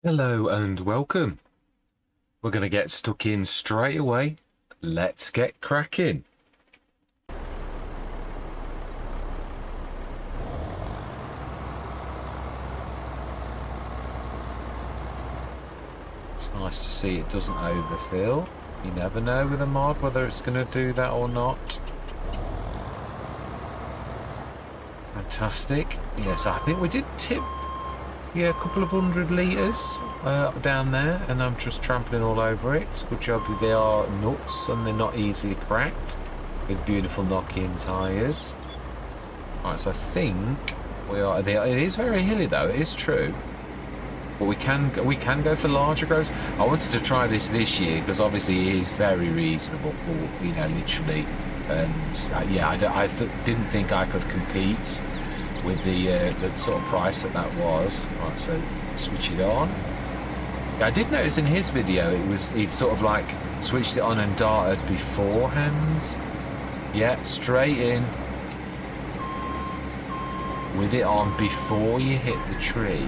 Hello and welcome. We're going to get stuck in straight away. Let's get cracking. It's nice to see it doesn't overfill. You never know with a mod whether it's going to do that or not. Fantastic. Yes, I think we did tip a couple of 100 litres down there, and I'm just trampling all over it, which obviously they are nuts and they're not easily cracked with beautiful knock-in tyres. Right, so I think we are there. It is very hilly though, it is true, but we can go for larger growths. I wanted to try this year because obviously it is very reasonable for, you know, literally I didn't think I could compete with the sort of price that was. Right, so switch it on. Yeah, I did notice in his video he'd sort of like switched it on and darted beforehand. Yeah, straight in with it on before you hit the tree.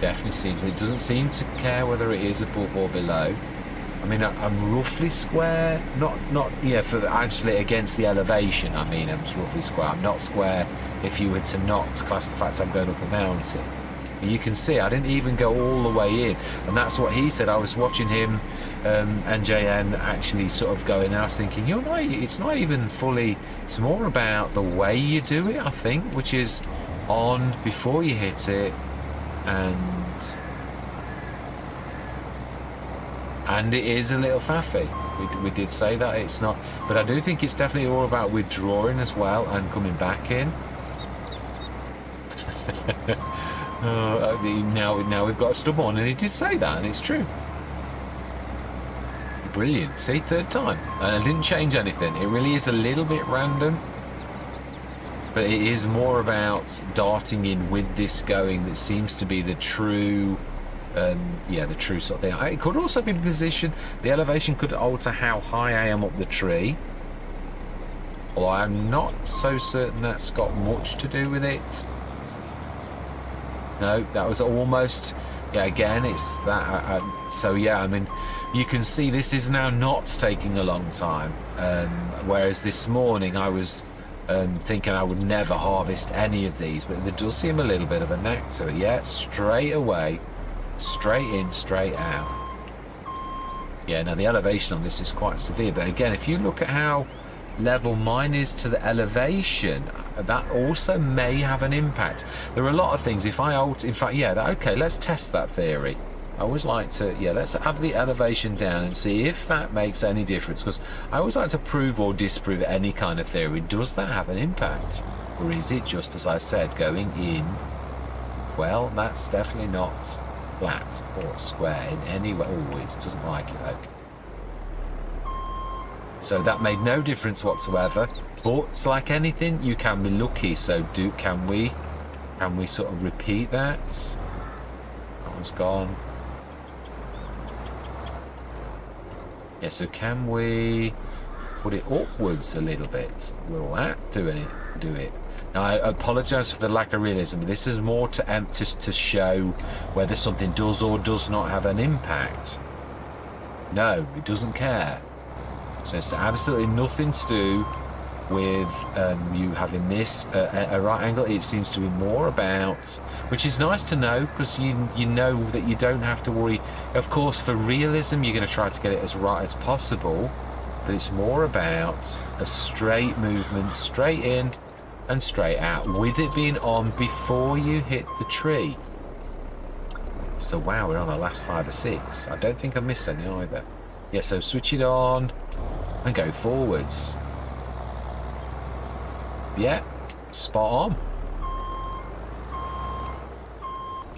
Definitely seems, it doesn't seem to care whether it is above or below. I mean, I'm roughly square, for actually against the elevation. I mean, I'm roughly square. I'm not square if you were to not class the fact I'm going up a mountain. And you can see I didn't even go all the way in, and that's what he said. I was watching him and JN actually sort of going, and I was thinking, it's not even fully. It's more about the way you do it, I think, which is on before you hit it, and it is a little faffy. We did say that it's not, but I do think it's definitely all about withdrawing as well and coming back in. Now we've got a stub on, and he did say that, and it's true. Brilliant. See, third time, and I didn't change anything. It really is a little bit random, but it is more about darting in with this going that seems to be the true. The true sort of thing. It could also be position. The elevation could alter how high I am up the tree. Although I'm not so certain that's got much to do with it. No, that was almost. Yeah, again, it's that. So yeah, I mean, you can see this is now not taking a long time. Whereas this morning I was thinking I would never harvest any of these, but there does seem a little bit of a knack to it. Yeah, straight away. Straight in, straight out. Yeah, now the elevation on this is quite severe, but again, if you look at how level mine is to the elevation, that also may have an impact. There are a lot of things. If I alter, in fact, okay, let's test that theory. I always like to, let's have the elevation down and see if that makes any difference, because I always like to prove or disprove any kind of theory. Does that have an impact? Or is it just, as I said, going in? Well, that's definitely not flat or square in any way. Always doesn't like it though. So that made no difference whatsoever. But like anything, you can be lucky. So can we sort of repeat that? That one's gone. Yeah. So can we put it upwards a little bit? Will that do it? Now, I apologise for the lack of realism, but this is more to show whether something does or does not have an impact. No, it doesn't care. So it's absolutely nothing to do with you having this a right angle. It seems to be more about, which is nice to know, because you know that you don't have to worry. Of course, for realism, you're going to try to get it as right as possible, but it's more about a straight movement, straight in and straight out, with it being on before you hit the tree. So wow, we're on our last 5 or 6. I don't think I've missed any either. Yeah, so switch it on and go forwards. Yeah, spot on.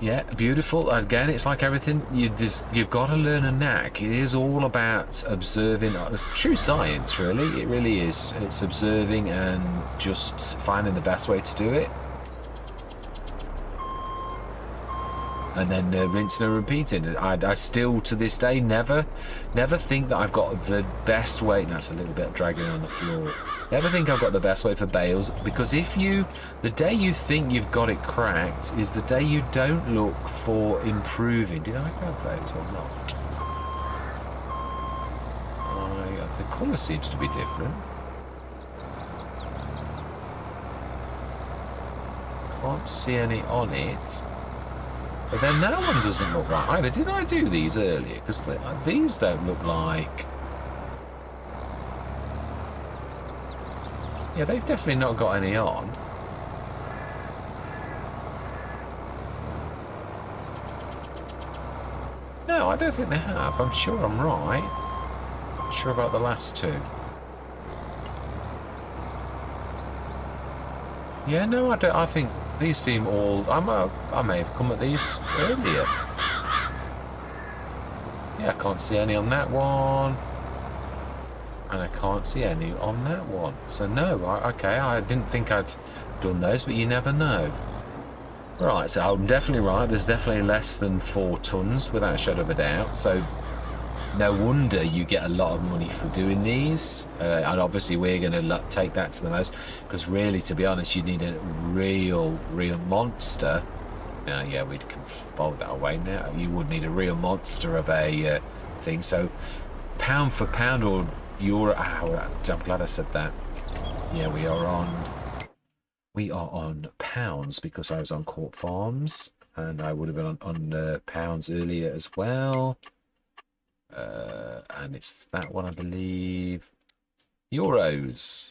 Yeah, beautiful. Again, it's like everything. You've got to learn a knack. It is all about observing. It's true science, really. It really is. It's observing and just finding the best way to do it. and then rinsing and repeating. I still to this day never think that I've got the best way. And that's a little bit dragging on the floor. Never think I've got the best way for bales, because the day you think you've got it cracked is the day you don't look for improving. Did I grab those or not? The colour seems to be different. Can't see any on it. But then that one doesn't look right either. Did I do these earlier? Because these don't look like... Yeah, they've definitely not got any on. No, I don't think they have. I'm sure I'm right. I'm sure about the last two. Yeah, no, I don't. I think these seem all... I may have come at these earlier. Yeah, I can't see any on that one. And I can't see any on that one. So no, okay, I didn't think I'd done those, but you never know. Right, so I'm definitely right. There's definitely less than 4 tons, without a shadow of a doubt. So no wonder you get a lot of money for doing these. And obviously we're going to take that to the most, because really, to be honest, you need a real monster. Now, yeah, we'd fold that away now. You would need a real monster of a thing. So pound for pound, or euro... I'm glad I said that. Yeah, we are on pounds, because I was on Court Farms, and I would have been on pounds earlier as well. And it's that one, I believe. Euros.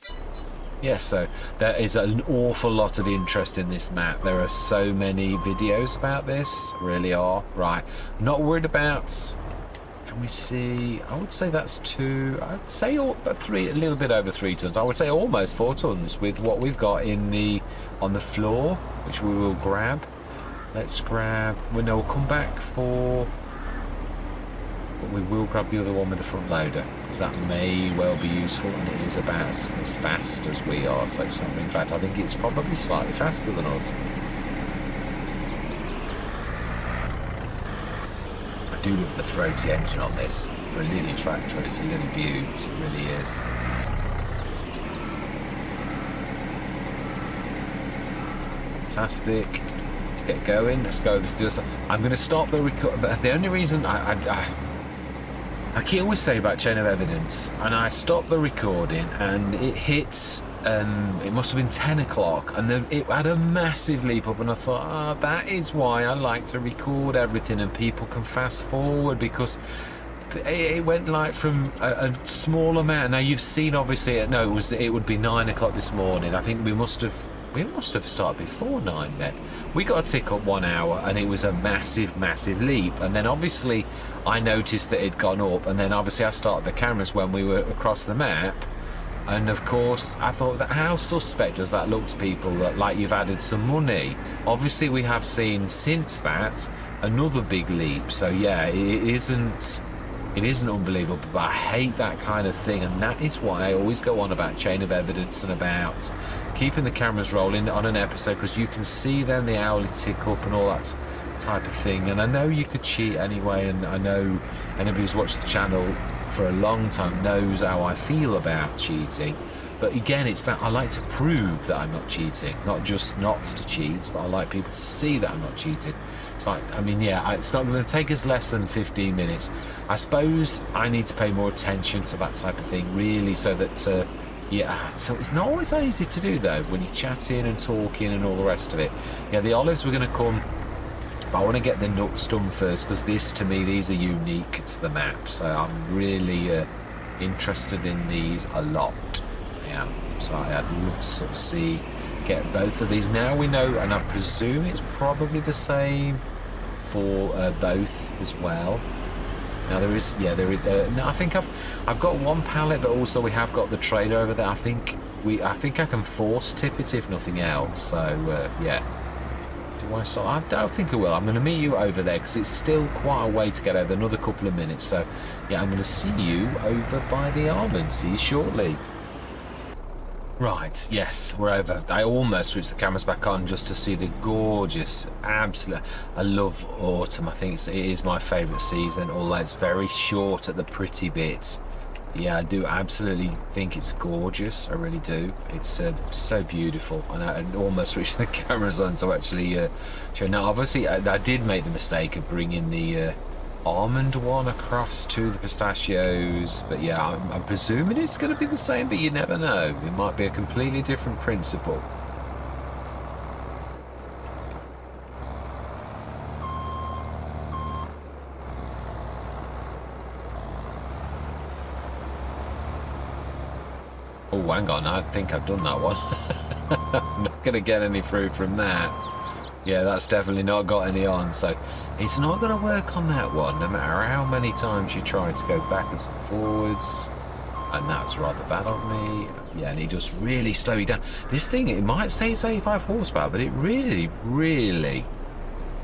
Yes, so there is an awful lot of interest in this map. There are so many videos about this, really are. Right, not worried about... Can we see? I would say that's 2. I'd say a little bit over 3 tons. I would say almost 4 tons with what we've got on the floor, which we will grab. Let's grab. Well, no, we'll come back for. But we will grab the other one with the front loader, because that may well be useful, and it is about as fast as we are. So it's not. In fact, I think it's probably slightly faster than us. I do love the throaty engine on this. For a little tractor, it's a little beaut, it really is. Fantastic. Let's get going. Let's go. Let's do this. I'm going to stop the record. The only reason I keep always say about chain of evidence, and I stopped the recording, and it hits. It must have been 10 o'clock, and then it had a massive leap up, and I thought, that is why I like to record everything, and people can fast forward, because it went like from a small amount. Now you've seen, obviously, it would be 9 o'clock this morning. I think we must have started before 9 then. We got a tick up 1 hour, and it was a massive leap, and then obviously I noticed that it'd gone up, and then obviously I started the cameras when we were across the map. And of course, I thought, that how suspect does that look to people, that like you've added some money? Obviously, we have seen since that another big leap. So yeah, it isn't unbelievable, but I hate that kind of thing, and that is why I always go on about chain of evidence and about keeping the cameras rolling on an episode, because you can see then the hourly tick up and all that type of thing. And I know you could cheat anyway, and I know anybody who's watched the channel for a long time knows how I feel about cheating. But again, it's that I like to prove that I'm not cheating, not just not to cheat, but I like people to see that I'm not cheating. It's like, I mean, yeah, it's not going to take us less than 15 minutes. I suppose I need to pay more attention to that type of thing, really, so that, yeah, so it's not always easy to do, though, when you're chatting and talking and all the rest of it. Yeah, the olives were going to come. I want to get the nuts done first, because to me, these are unique to the map. So I'm really interested in these a lot. Yeah, so I'd love to sort of get both of these. Now we know, and I presume it's probably the same for both as well. Now there is, no, I think I've got one pallet, but also we have got the trailer over there. I think I can force tip it if nothing else. So yeah. Do I stop? I don't think I will. I'm going to meet you over there, because it's still quite a way to get over, another couple of minutes. So yeah, I'm going to see you over by the Almond. See you shortly. Right, yes, we're over. I almost switched the cameras back on just to see the gorgeous, absolute. I love autumn. I think it is my favourite season, although it's very short at the pretty bit. Yeah, I do absolutely think it's gorgeous. I really do. It's so beautiful, and I almost switched the cameras on to actually show. Now, obviously, I did make the mistake of bringing the almond one across to the pistachios, but yeah, I'm presuming it's going to be the same, but you never know. It might be a completely different principle. Oh, hang on, I think I've done that one. I'm not going to get any fruit from that. Yeah, that's definitely not got any on, so it's not going to work on that one, no matter how many times you try to go backwards and forwards. And that was rather bad of me. Yeah, and it does really slow you down. This thing, it might say it's 85 horsepower, but it really...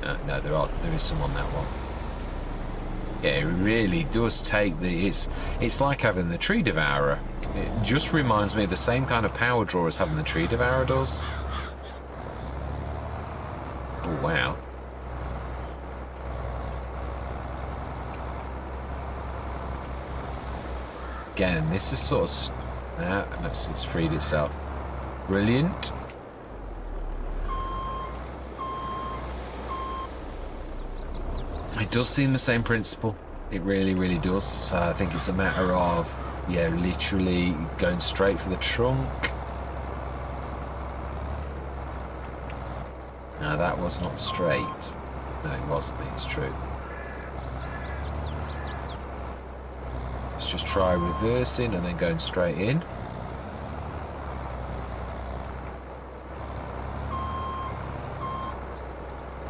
no, there is some on that one. Yeah, it really does take the... It's like having the Tree Devourer. It just reminds me of the same kind of power draw as having the Tree Devourer does. Oh, wow. Again, this is sort of... it's freed itself. Brilliant. It does seem the same principle. It really, really does. So I think it's a matter of, yeah, literally going straight for the trunk. Now that was not straight. No, it wasn't. It's true. Let's just try reversing and then going straight in.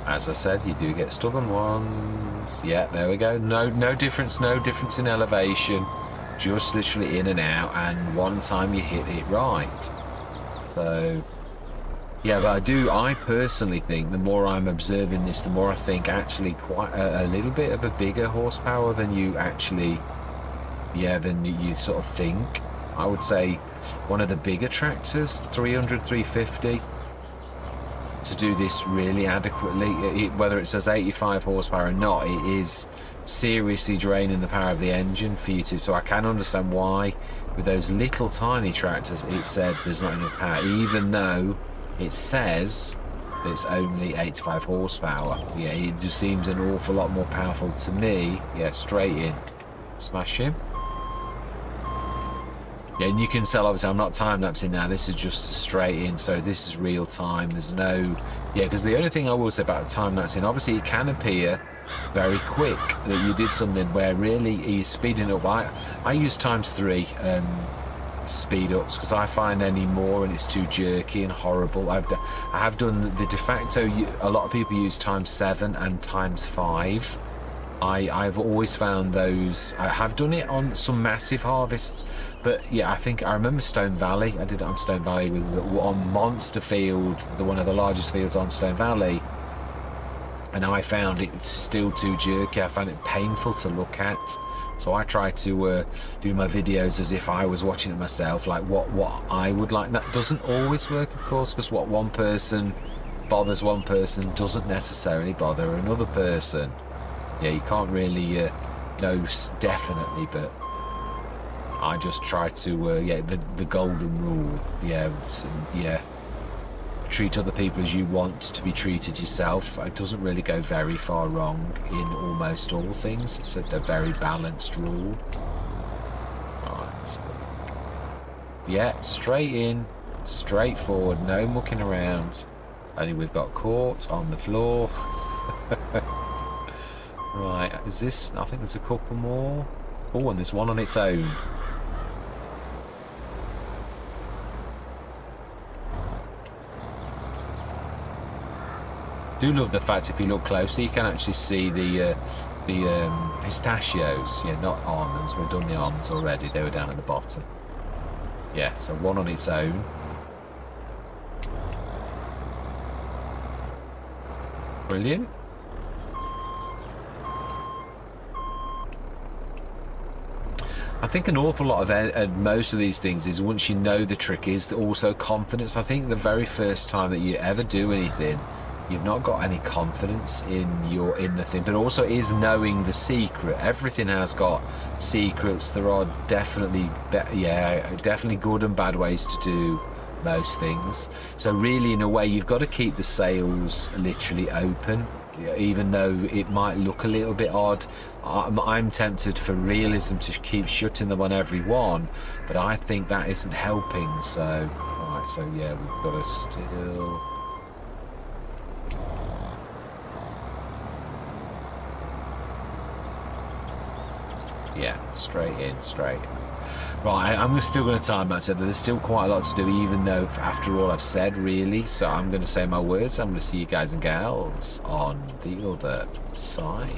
As I said, you do get stubborn ones. Yeah, there we go. No difference in elevation. Just literally in and out, and one time you hit it right. So... yeah, but I personally think the more I'm observing this, the more I think actually quite a little bit of a bigger horsepower than you actually, than you sort of think. I would say one of the bigger tractors, 300, 350, to do this really adequately. Whether it says 85 horsepower or not, it is seriously draining the power of the engine for you to. So I can understand why with those little tiny tractors it said there's not enough power, even though it says it's only 85 horsepower. Yeah, it just seems an awful lot more powerful to me. Yeah, straight in. Smash him. Yeah, and you can tell, obviously, I'm not time-lapsing now. This is just straight in, so this is real time. There's no... yeah, because the only thing I will say about time-lapsing, obviously, it can appear very quick that you did something where really he's speeding up. I use ×3 speed ups because I find any more and it's too jerky and horrible. I have done the de facto. A lot of people use ×7 and ×5. I've always found those. I have done it on some massive harvests, but yeah, I think I remember Stone Valley. I did it on Stone Valley on Monster Field, one of the largest fields on Stone Valley, and I found it still too jerky. I found it painful to look at. So I try to do my videos as if I was watching it myself, like what I would like. That doesn't always work, of course, because what one person bothers one person doesn't necessarily bother another person. Yeah, you can't really know definitely, but I just try to, the golden rule. Yeah, treat other people as you want to be treated yourself. It doesn't really go very far wrong in almost all things. It's a very balanced rule. Right. Yeah, straight in, straight forward, no mucking around. Only we've got caught on the floor. Right, is this... I think there's a couple more. Oh, and there's one on its own. Do love the fact if you look closer you can actually see the pistachios. Yeah, not almonds. We've done the almonds already. They were down at the bottom. Yeah, so one on its own. Brilliant. I think an awful lot of most of these things is once you know the trick is also confidence. I think the very first time that you ever do anything, you've not got any confidence in the thing, but also is knowing the secret. Everything has got secrets. There are definitely definitely good and bad ways to do most things. So really, in a way, you've got to keep the sails literally open, even though it might look a little bit odd. I'm tempted for realism to keep shutting them on every one, but I think that isn't helping. So right, so yeah, we've got to still. Yeah, straight in, straight. Right, I'm still going to time out, so there's still quite a lot to do, even though after all I've said, really. So I'm going to say my words. I'm going to see you guys and gals on the other side.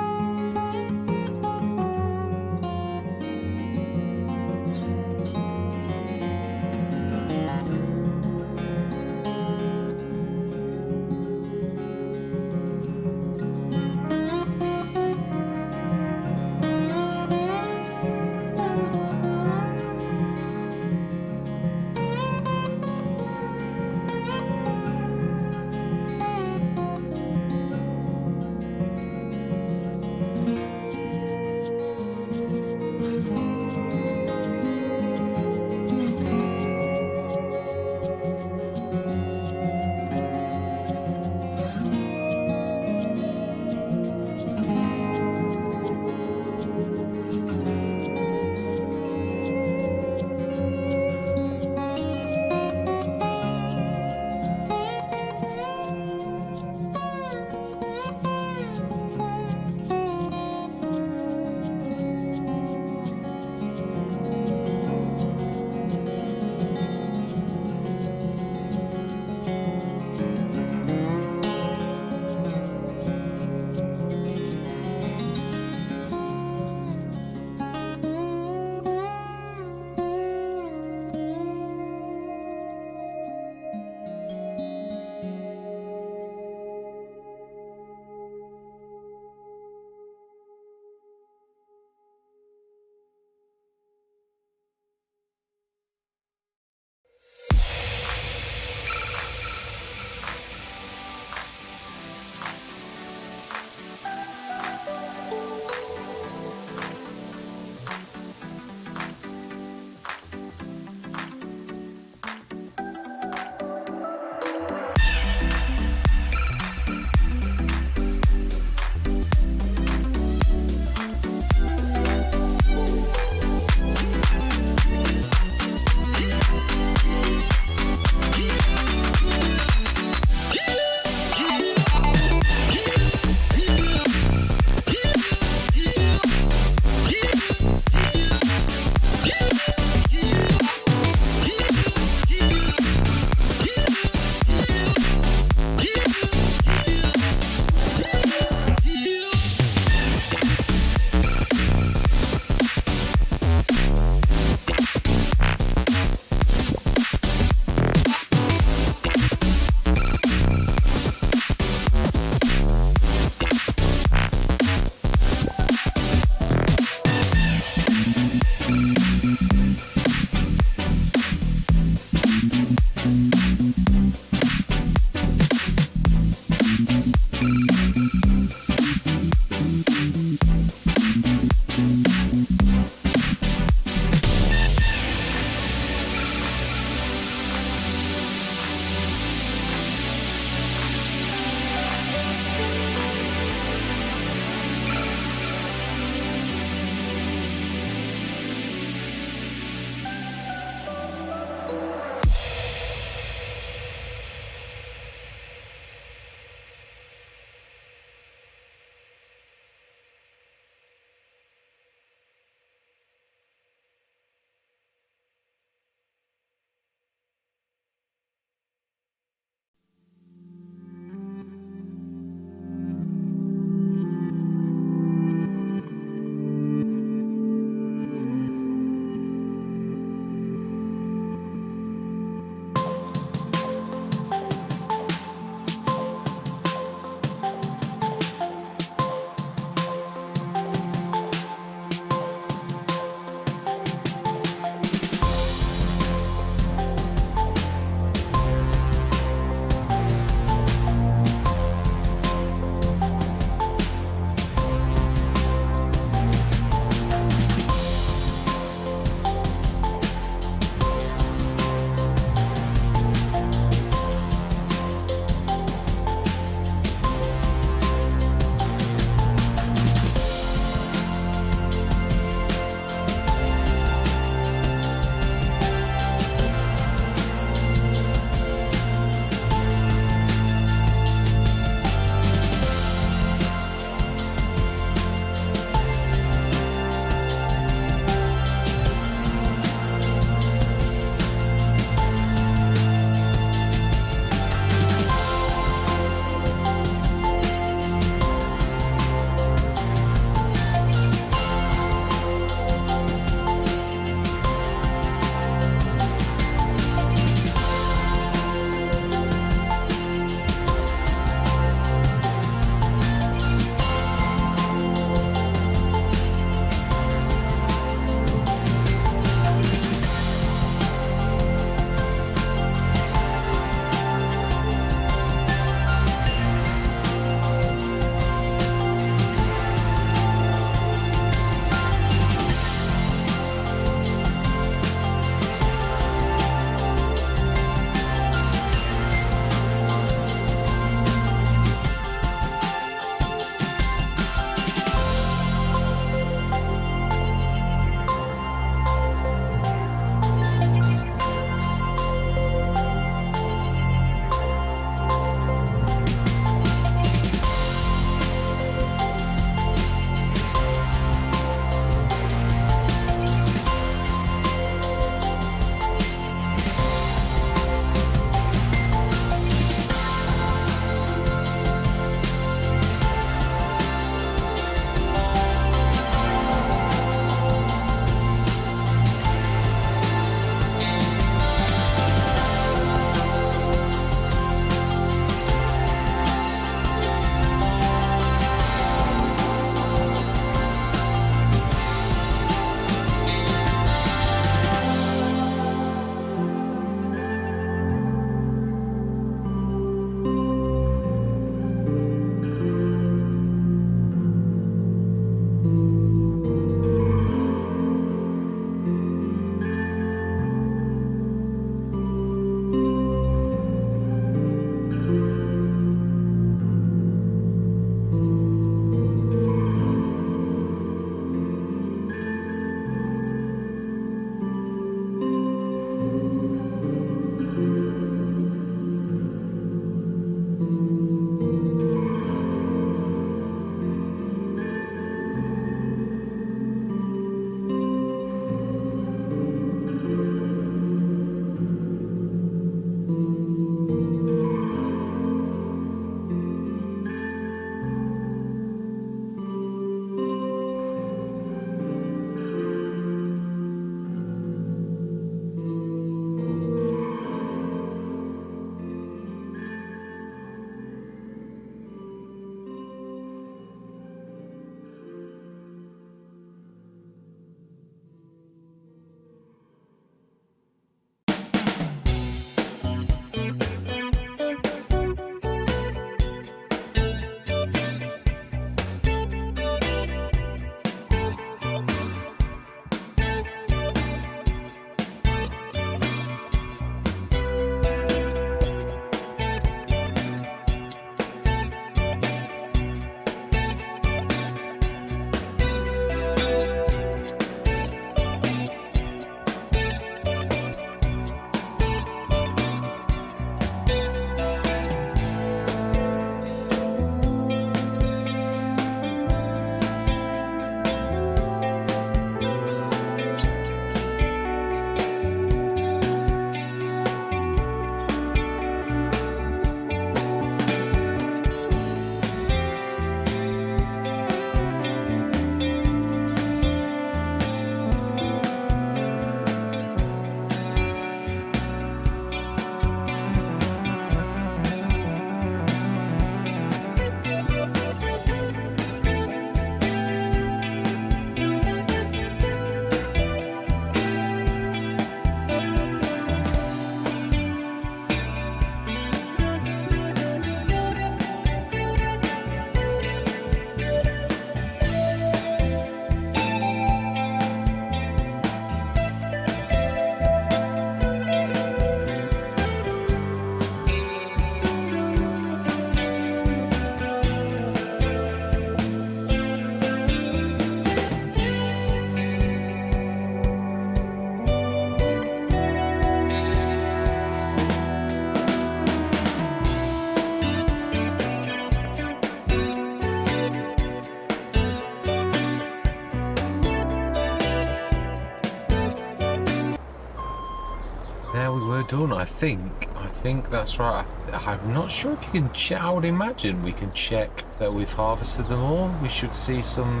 done, I think. I think that's right. I'm not sure if you can check. I would imagine we can check that we've harvested them all. We should see some,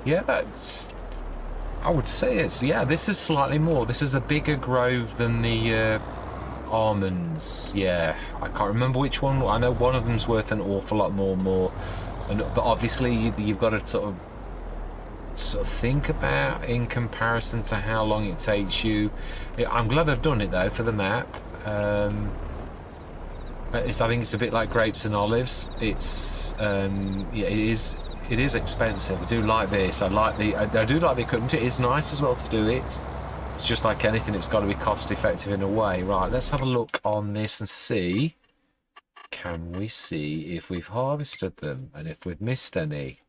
yeah, that's... I would say it's, yeah, this is slightly more. This is a bigger grove than the almonds. Yeah, I can't remember which one. I know one of them's worth an awful lot more. But obviously you've got to sort of think about in comparison to how long it takes you. I'm glad I've done it though for the map. I think it's a bit like grapes and olives. It's yeah, it is expensive. I do like this. I do like the equipment. It is nice as well to do it. It's just like anything, it's got to be cost effective in a way. Right, let's have a look on this and see. Can we see if we've harvested them and if we've missed any?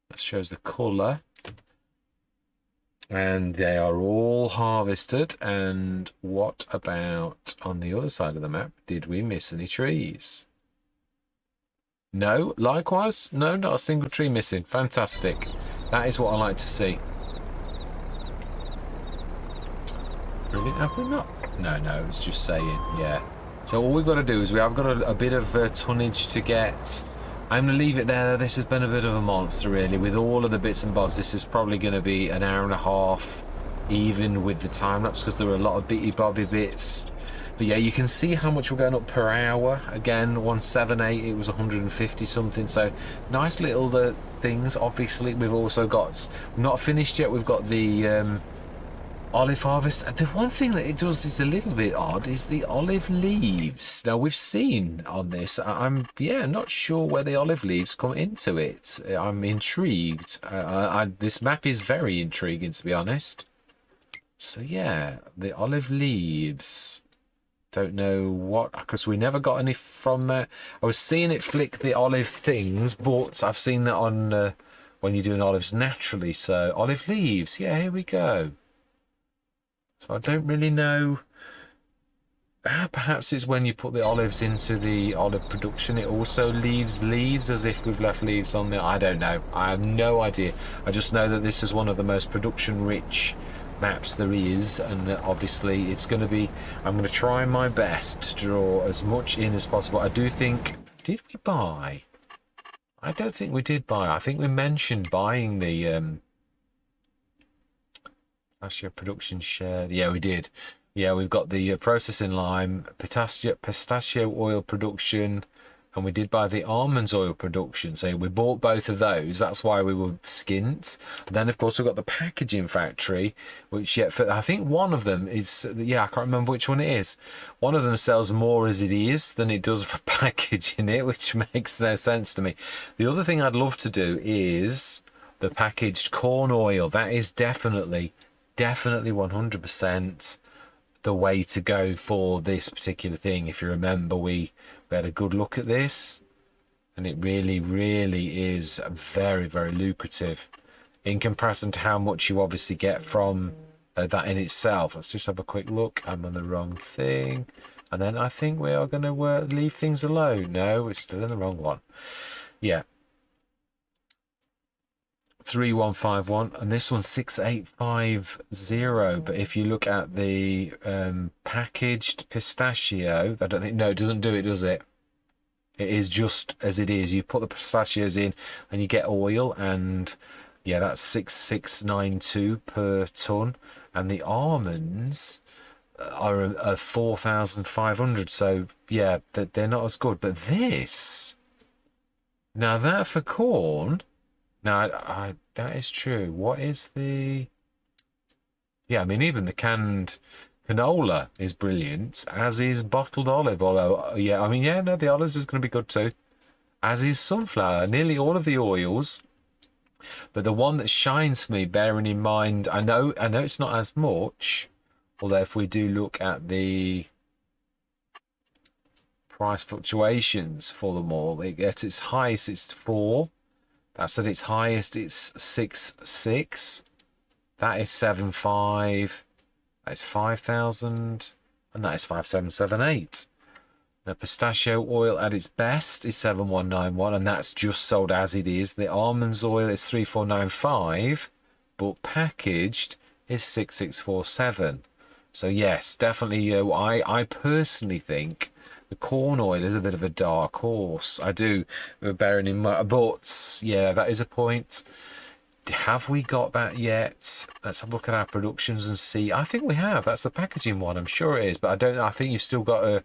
That shows the colour. And they are all harvested. And what about on the other side of the map? Did we miss any trees? No, likewise. No, not a single tree missing. Fantastic. That is what I like to see. Brilliant. Have we not? No, it's just saying, yeah. So all we've got to do is we have got a bit of tonnage to get. I'm going to leave it there. This has been a bit of a monster, really. With all of the bits and bobs, this is probably going to be an hour and a half, even with the time-lapse, because there were a lot of bitty-bobby bits. But yeah, you can see how much we're going up per hour. Again, 178, it was 150 something. So nice little things. Obviously, we've also got, not finished yet, we've got the olive harvest. The one thing that it does is a little bit odd is the olive leaves. Now we've seen on this, I'm not sure where the olive leaves come into it. I'm intrigued. This map is very intriguing, to be honest. So yeah, the olive leaves. Don't know what, because we never got any from that. I was seeing it flick the olive things, but I've seen that on when you're doing olives naturally. So olive leaves, yeah, here we go. So I don't really know. Perhaps it's when you put the olives into the olive production, it also leaves leaves, as if we've left leaves on there. I don't know. I have no idea. I just know that this is one of the most production-rich maps there is, and that obviously it's going to be. I'm going to try my best to draw as much in as possible. I do think. Did we buy? I don't think we did buy. I think we mentioned buying the. Pistachio production shared. Yeah, we did. Yeah, we've got the processing lime, pistachio oil production, and we did buy the almonds oil production. So we bought both of those. That's why we were skint. And then, of course, we've got the packaging factory, which, I think one of them is, I can't remember which one it is. One of them sells more as it is than it does for packaging it, which makes no sense to me. The other thing I'd love to do is the packaged corn oil. That is definitely 100% the way to go for this particular thing. If you remember, we had a good look at this, and it really is very, very lucrative in comparison to how much you obviously get from that in itself. Let's just have a quick look. I'm on the wrong thing, and then I think we are going to leave things alone. No, we're still in the wrong one. Yeah, 3151, and this one's 6850. But if you look at the packaged pistachio, I don't think, no, it doesn't do it, does it? It is just as it is. You put the pistachios in and you get oil, and yeah, that's 6692 per ton, and the almonds are 4500. So yeah, they're not as good. But this, now that for corn. Now, that is true. What is the... Yeah, I mean, even the canned canola is brilliant, as is bottled olive. Although, the olives is going to be good too. As is sunflower. Nearly all of the oils. But the one that shines for me, bearing in mind, I know it's not as much. Although if we do look at the price fluctuations for them all, it gets its highest, it's 4. That's at its highest, it's 6.6. That is 7.5. That's 5,000. And that is 5,778. The pistachio oil at its best is 7,191, and that's just sold as it is. The almonds oil is 3,495, but packaged is 6,647. So yes, definitely. I personally think the corn oil is a bit of a dark horse. I do, bearing in mind. But yeah, that is a point. Have we got that yet? Let's have a look at our productions and see. I think we have. That's the packaging one. I'm sure it is, but I don't. I think you've still got a.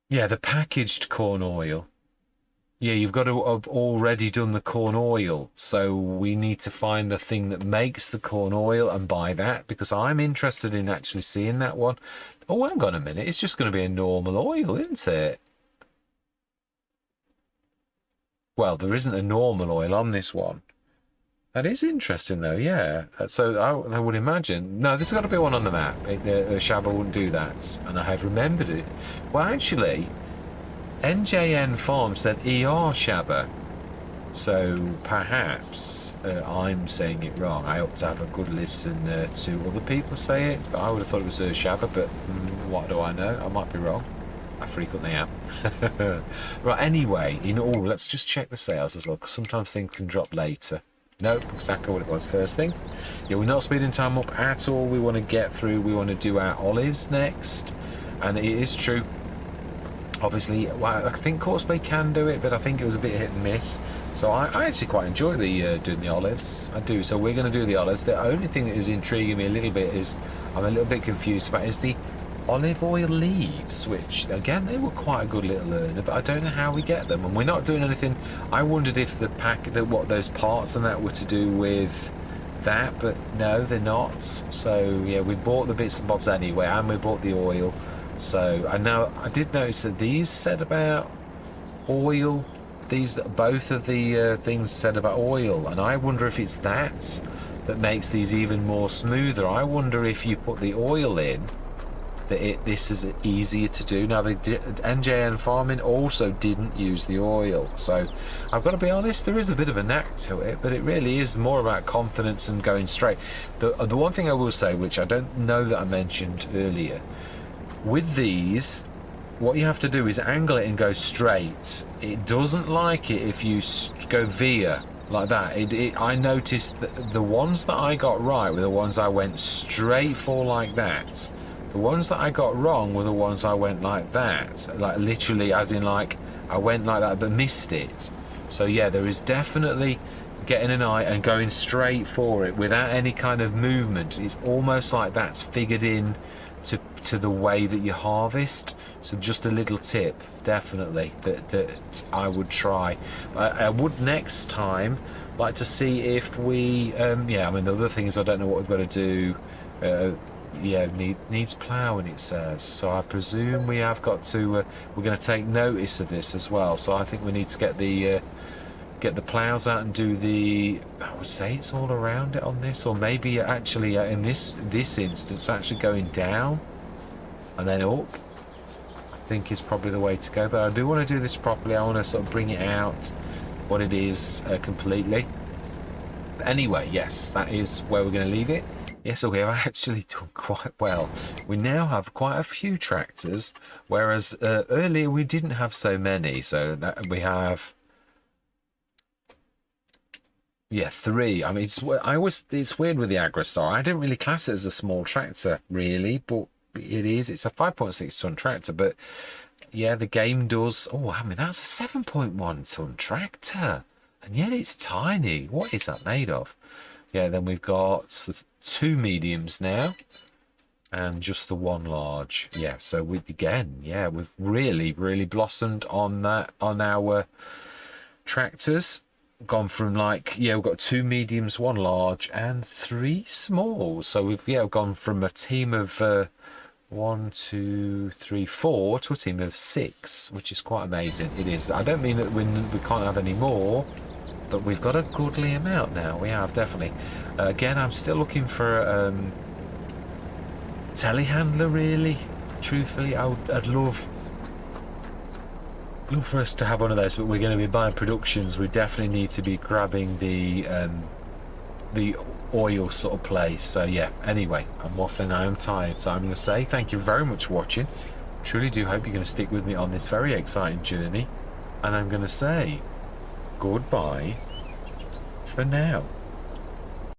Yeah, the packaged corn oil. Yeah, you've got to have already done the corn oil. So we need to find the thing that makes the corn oil and buy that, because I'm interested in actually seeing that one. Oh, hang on a minute. It's just going to be a normal oil, isn't it? Well, there isn't a normal oil on this one. That is interesting, though, yeah. So I would imagine... No, there's got to be one on the map. erShaba wouldn't do that. And I have remembered it. Well, actually, NJN Farm said erShaba. So perhaps I'm saying it wrong. I ought to have a good listen to other people say it. But I would have thought it was erShaba, but what do I know? I might be wrong. I frequently am. Right, anyway, let's just check the sales as well, because sometimes things can drop later. Nope, exactly what it was first thing. Yeah, we're not speeding time up at all. We want to get through. We want to do our olives next. And it is true. Obviously, well, I think Courseplay can do it, but I think it was a bit hit and miss. So I actually quite enjoy doing the olives. I do. So we're going to do the olives. The only thing that is intriguing me a little bit is I'm a little bit confused about is the olive oil leaves, which again they were quite a good little earner, but I don't know how we get them, and we're not doing anything. I wondered if what those parts and that were to do with that, but no, they're not. So yeah, we bought the bits and bobs anyway, and we bought the oil. So I did notice that these said about oil. Both of the things said about oil, and I wonder if it's that makes these even more smoother. I wonder if you put the oil in, this is easier to do. Now, NJN Farming also didn't use the oil, so I've got to be honest, there is a bit of a knack to it, but it really is more about confidence and going straight. The one thing I will say, which I don't know that I mentioned earlier, with these, what you have to do is angle it and go straight. It doesn't like it if you go via like that. I noticed that the ones that I got right were the ones I went straight for like that. The ones that I got wrong were the ones I went like that, like literally, as in like I went like that but missed it. So yeah, there is definitely getting an eye and going straight for it without any kind of movement. It's almost like that's figured in to the way that you harvest. So just a little tip, definitely, that I would try. I would next time like to see if we yeah, I mean the other thing is I don't know what we've got to do. Yeah, needs ploughing, it says. So I presume we have got to. We're going to take notice of this as well. So I think we need to get the ploughs out and do the. I would say it's all around it on this, or maybe actually in this instance, actually going down and then up. I think is probably the way to go. But I do want to do this properly. I want to sort of bring it out what it is completely. But anyway, yes, that is where we're going to leave it. Yes, so we have actually done quite well. We now have quite a few tractors, whereas earlier we didn't have so many. So we have, yeah, 3. I mean, it's weird with the Agrostar. I didn't really class it as a small tractor, really, but it is. It's a 5.6 ton tractor, but yeah, the game does. Oh, I mean, that's a 7.1 ton tractor, and yet it's tiny. What is that made of? Yeah, then we've got 2 mediums now and just the 1 large. Yeah, so we've really blossomed on that, on our tractors. Gone from we've got 2 mediums, 1 large and 3 smalls. So we've gone from a team of 1, 2, 3, 4 to a team of 6, which is quite amazing. It is. I don't mean that we can't have any more, but we've got a goodly amount now. We have, definitely. Again, I'm still looking for a telehandler, really. Truthfully, I'd love for us to have one of those, but we're going to be buying productions. We definitely need to be grabbing the oil sort of place. So yeah, anyway, I'm waffling. I am tired, so I'm going to say thank you very much for watching. Truly do hope you're going to stick with me on this very exciting journey, and I'm going to say goodbye for now.